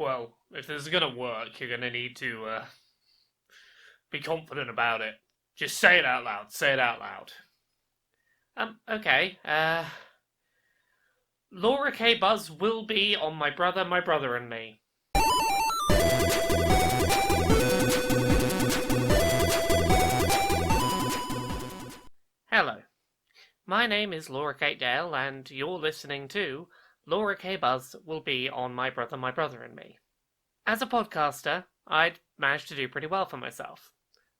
Well, if this is gonna work, you're gonna need to be confident about it. Just say it out loud. Say it out loud. Okay. LauraKBuzz will be on My Brother, and Me. Hello. My name is Laura Kate Dale, and you're listening to LauraKBuzz will be on My Brother, and Me. As a podcaster, I'd managed to do pretty well for myself.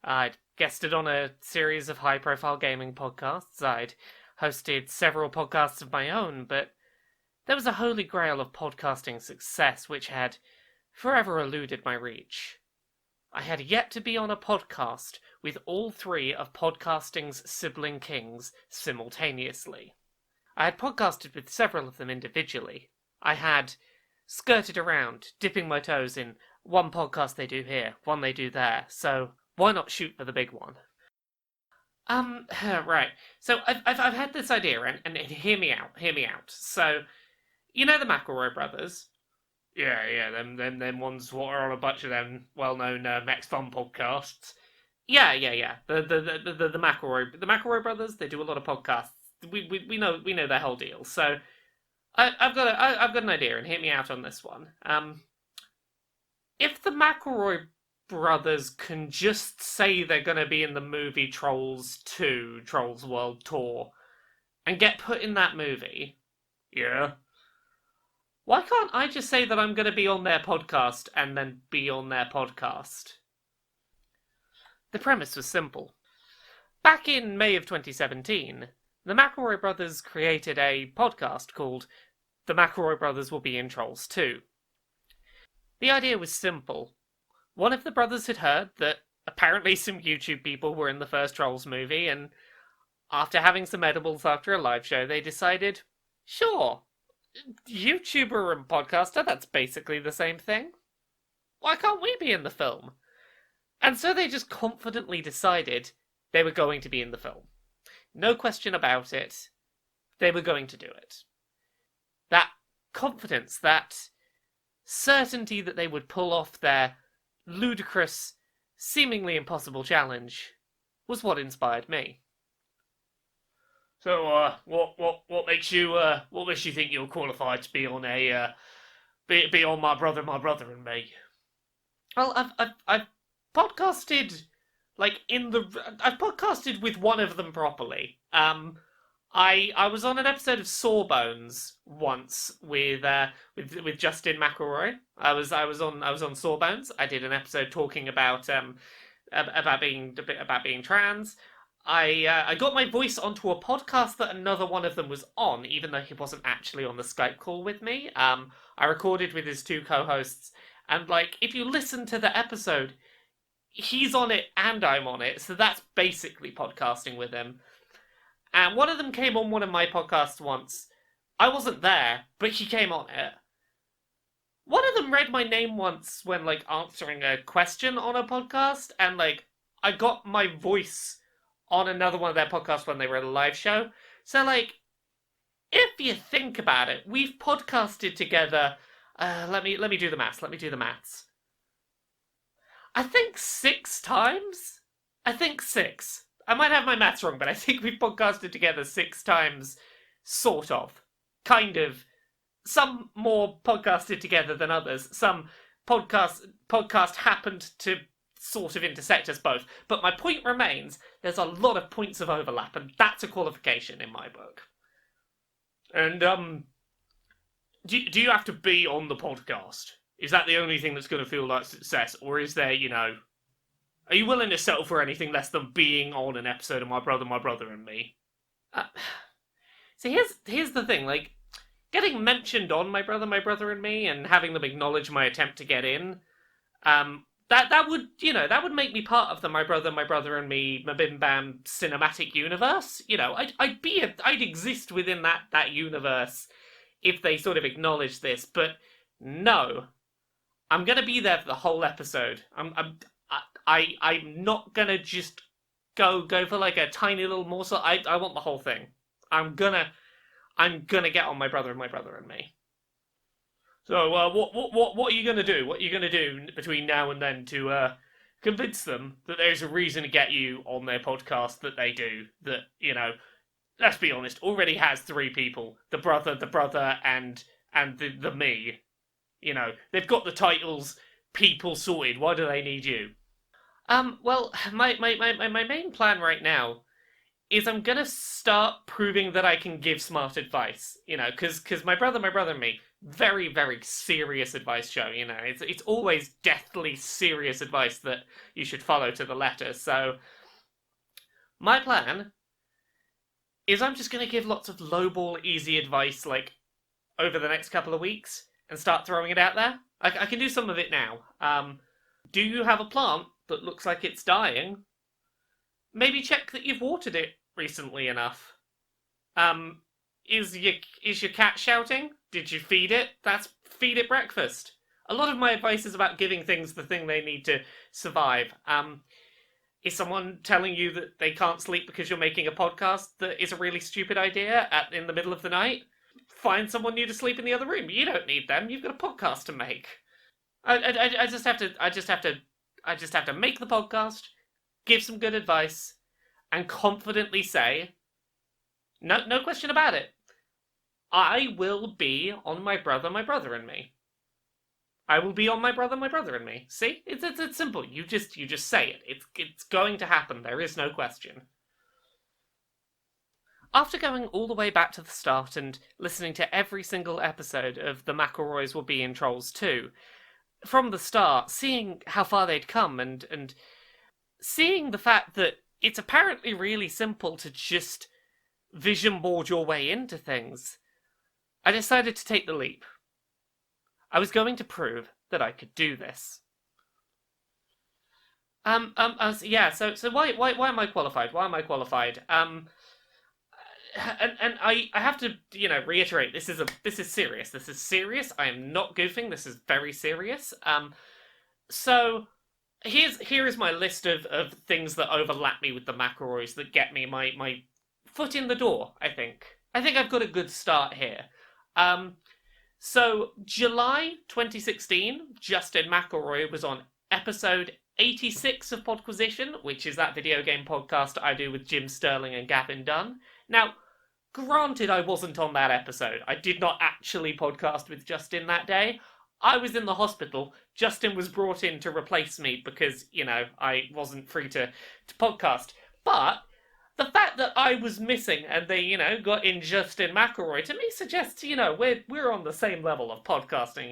I'd guested on a series of high-profile gaming podcasts, I'd hosted several podcasts of my own, but there was a holy grail of podcasting success which had forever eluded my reach. I had yet to be on a podcast with all three of podcasting's sibling kings simultaneously. I had podcasted with several of them individually. I had skirted around, dipping my toes in one podcast they do here, one they do there, so why not shoot for the big one? Right. So I've had this idea, and hear me out. So, you know the McElroy Brothers? Yeah, them ones what are on a bunch of them well-known Max Fun podcasts. Yeah. The McElroy Brothers. They do a lot of podcasts. We know their whole deal. So I've got an idea, and hear me out on this one. If the McElroy Brothers can just say they're going to be in the movie Trolls 2, Trolls World Tour, and get put in that movie, Yeah. why can't I just say that I'm going to be on their podcast and then be on their podcast? The premise was simple. Back in May of 2017, the McElroy Brothers created a podcast called The McElroy Brothers Will Be in Trolls 2. The idea was simple. One of the brothers had heard that apparently some YouTube people were in the first Trolls movie, and after having some edibles after a live show, they decided, sure, YouTuber and podcaster, that's basically the same thing. Why can't we be in the film? And so they just confidently decided they were going to be in the film. No question about it. They were going to do it. That confidence, that certainty that they would pull off their ludicrous, seemingly impossible challenge was what inspired me. So, what makes you think you're qualified to be on be on My Brother, and Me? Well, I've podcasted I've podcasted with one of them properly. I was on an episode of Sawbones once with Justin McElroy. I was on Sawbones. I did an episode talking about being trans. I got my voice onto a podcast that another one of them was on, even though he wasn't actually on the Skype call with me. I recorded with his two co-hosts, and if you listen to the episode, he's on it and I'm on it, so that's basically podcasting with him. And one of them came on one of my podcasts once. I wasn't there, but he came on it. One of them read my name once when, answering a question on a podcast, and, I got my voice on another one of their podcasts when they were at a live show. So, if you think about it, we've podcasted together, let me do the maths. I think 6 times? I think 6. I might have my maths wrong, but I think we've podcasted together 6 times, sort of. Kind of. Some more podcasted together than others. Some podcast happened to sort of intersect us both. But my point remains, there's a lot of points of overlap, and that's a qualification in my book. And, do you have to be on the podcast? Is that the only thing that's going to feel like success? Or is there, are you willing to settle for anything less than being on an episode of My Brother, and Me? See, here's the thing, getting mentioned on My Brother, and Me, and having them acknowledge my attempt to get in, that would make me part of the My Brother, and Me MBMBAM cinematic universe. I'd exist within that universe if they sort of acknowledge this, but no. I'm gonna be there for the whole episode. I'm not gonna just go for a tiny little morsel. I want the whole thing. I'm gonna get on My Brother, and Me. So, what are you gonna do? What are you gonna do between now and then to convince them that there's a reason to get you on their podcast that they do? That, you know, let's be honest, already has 3 people: the brother, and the me. You know, they've got the titles, people sorted. Why do they need you? Well, my main plan right now is I'm gonna start proving that I can give smart advice. You know, because my brother and me, very, very serious advice show. You know, it's always deathly serious advice that you should follow to the letter. So my plan is I'm just gonna give lots of lowball, easy advice, like, over the next couple of weeks, and start throwing it out there. I can do some of it now. Do you have a plant that looks like it's dying? Maybe check that you've watered it recently enough. Is your cat shouting? Did you feed it? Feed it breakfast. A lot of my advice is about giving things the thing they need to survive. Is someone telling you that they can't sleep because you're making a podcast that is a really stupid idea in the middle of the night? Find someone new to sleep in the other room. You don't need them. You've got a podcast to make. I just have to make the podcast, give some good advice, and confidently say, no question about it, I will be on my brother and me. I will be on my brother and me. See, it's simple. You just say it. It's going to happen. There is no question. After going all the way back to the start and listening to every single episode of The McElroys Will Be in Trolls 2, from the start, seeing how far they'd come and seeing the fact that it's apparently really simple to just vision board your way into things, I decided to take the leap. I was going to prove that I could do this. So why am I qualified? Why am I qualified? And I have to, reiterate, this is serious. This is serious. I am not goofing. This is very serious. So here is my list of things that overlap me with the McElroys, that get me my foot in the door, I think. I think I've got a good start here. So July 2016, Justin McElroy was on episode 86 of Podquisition, which is that video game podcast I do with Jim Sterling and Gavin Dunn. Now, granted, I wasn't on that episode. I did not actually podcast with Justin that day. I was in the hospital. Justin was brought in to replace me because, I wasn't free to podcast. But the fact that I was missing and they, got in Justin McElroy, to me suggests, we're on the same level of podcasting,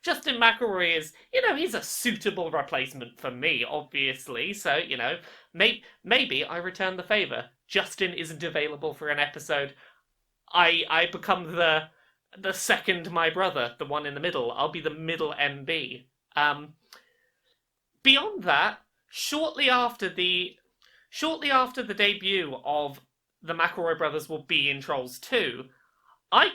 Justin McElroy is, he's a suitable replacement for me, obviously. So, maybe I return the favour. Justin isn't available for an episode. I become the second my brother, the one in the middle. I'll be the middle MB. Beyond that, shortly after the debut of the McElroy Brothers Will Be in Trolls 2, I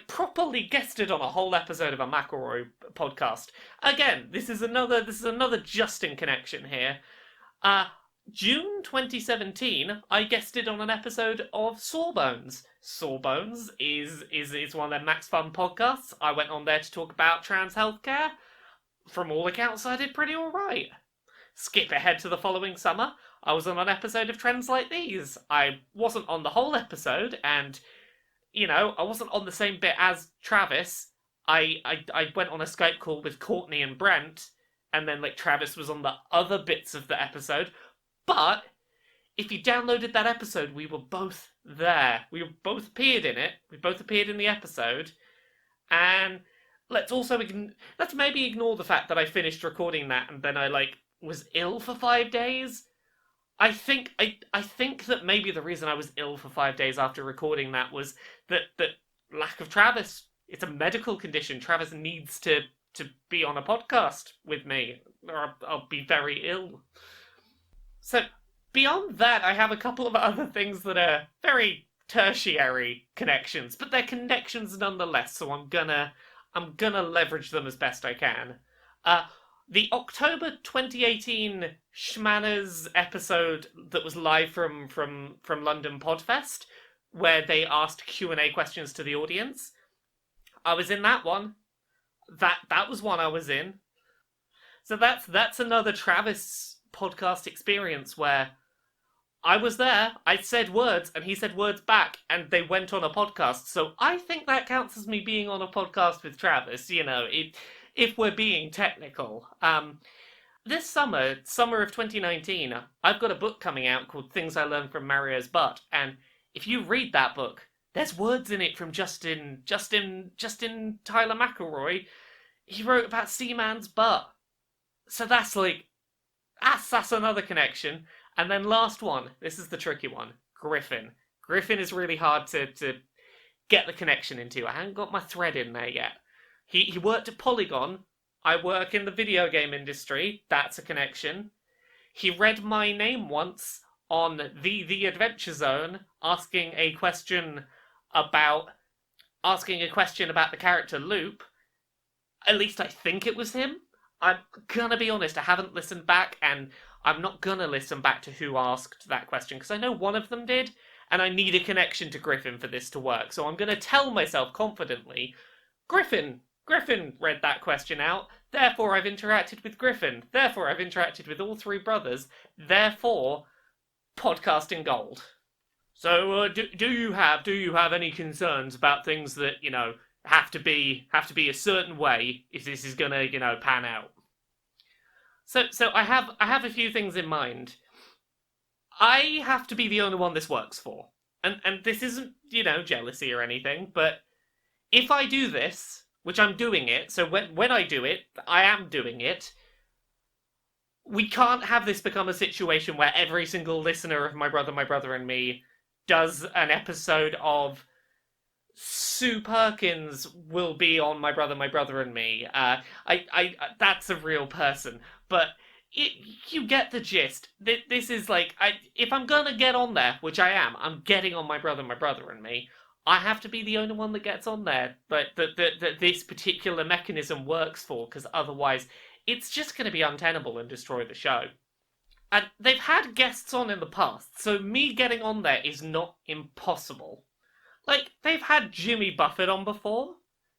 properly guested on a whole episode of a McElroy podcast. Again, this is another Justin connection here. June 2017, I guested on an episode of Sawbones. Sawbones is one of their Max Fun podcasts. I went on there to talk about trans healthcare. From all accounts, I did pretty alright. Skip ahead to the following summer, I was on an episode of Trends Like These. I wasn't on the whole episode, and, I wasn't on the same bit as Travis. I went on a Skype call with Courtney and Brent, and then, Travis was on the other bits of the episode. But if you downloaded that episode, we were both there. We both appeared in it. We both appeared in the episode. And let's maybe ignore the fact that I finished recording that and then I was ill for 5 days. I think that maybe the reason I was ill for 5 days after recording that was that lack of Travis. It's a medical condition. Travis needs to be on a podcast with me, or I'll be very ill. So, beyond that, I have a couple of other things that are very tertiary connections, but they're connections nonetheless, so I'm gonna leverage them as best I can. The October 2018 Schmanners episode that was live from London Podfest, where they asked Q&A questions to the audience, I was in that one. That was one I was in. So that's another Travis podcast experience where I was there, I said words, and he said words back, and they went on a podcast. So I think that counts as me being on a podcast with Travis, if we're being technical. This summer of 2019, I've got a book coming out called Things I Learned from Mario's Butt, and if you read that book, there's words in it from Justin Tyler McElroy. He wrote about Seaman's butt. So that's that's another connection. And then last one, this is the tricky one, Griffin. Griffin is really hard to get the connection into. I haven't got my thread in there yet. He worked at Polygon. I work in the video game industry. That's a connection. He read my name once on the Adventure Zone, asking a question about the character Loop. At least I think it was him. I'm gonna be honest, I haven't listened back, and I'm not gonna listen back to who asked that question, because I know one of them did, and I need a connection to Griffin for this to work. So I'm gonna tell myself confidently, Griffin read that question out, therefore I've interacted with Griffin, therefore I've interacted with all three brothers, therefore podcasting gold. So do you have any concerns about things that, have to be a certain way if this is gonna, pan out? So I have a few things in mind. I have to be the only one this works for. And this isn't, jealousy or anything, but if I do this, which I'm doing it, so when I do it, I am doing it, we can't have this become a situation where every single listener of My Brother and Me does an episode of Sue Perkins will be on My Brother and Me. I that's a real person, but you get the gist. This is if I'm gonna get on there, which I am, I'm getting on My Brother and Me. I have to be the only one that gets on there, but that this particular mechanism works for, because otherwise it's just going to be untenable and destroy the show. And they've had guests on in the past, so me getting on there is not impossible. They've had Jimmy Buffett on before.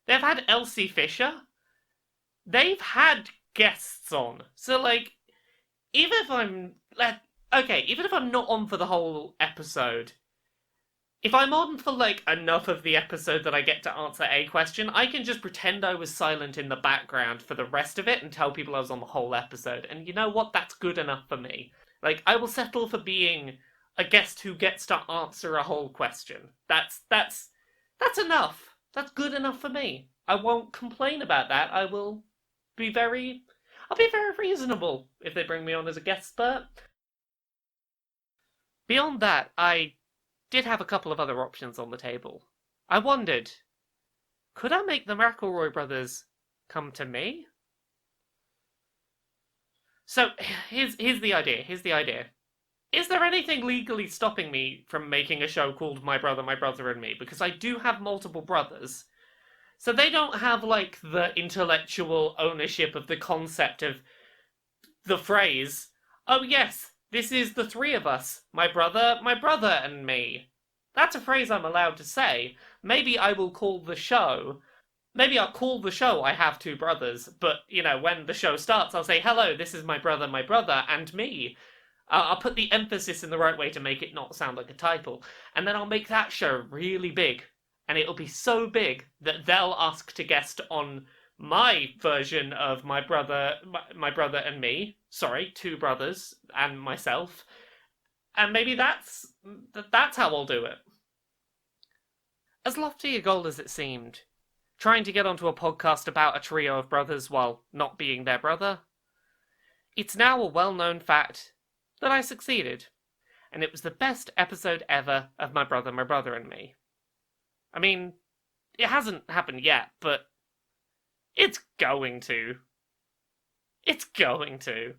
They've had Elsie Fisher. They've had guests on. So, even if I'm not on for the whole episode, if I'm on for, enough of the episode that I get to answer a question, I can just pretend I was silent in the background for the rest of it and tell people I was on the whole episode. And you know what? That's good enough for me. I will settle for being a guest who gets to answer a whole question. That's enough. That's good enough for me. I won't complain about that. I'll be very reasonable if they bring me on as a guest spurt. Beyond that, I did have a couple of other options on the table. I wondered, could I make the McElroy Brothers come to me? So, here's the idea. Is there anything legally stopping me from making a show called My Brother and Me? Because I do have multiple brothers. So they don't have, the intellectual ownership of the concept of the phrase, oh yes, this is the three of us, my brother, and me. That's a phrase I'm allowed to say. Maybe I will call the show. Maybe I'll call the show I Have Two Brothers, but, when the show starts, I'll say, hello, this is my brother, and me. I'll put the emphasis in the right way to make it not sound like a title. And then I'll make that show really big. And it'll be so big that they'll ask to guest on my version of my brother and me. Sorry, two brothers and myself. And maybe that's how I'll do it. As lofty a goal as it seemed, trying to get onto a podcast about a trio of brothers while not being their brother, it's now a well-known fact that I succeeded, and it was the best episode ever of My Brother and Me. I mean, it hasn't happened yet, but it's going to. It's going to.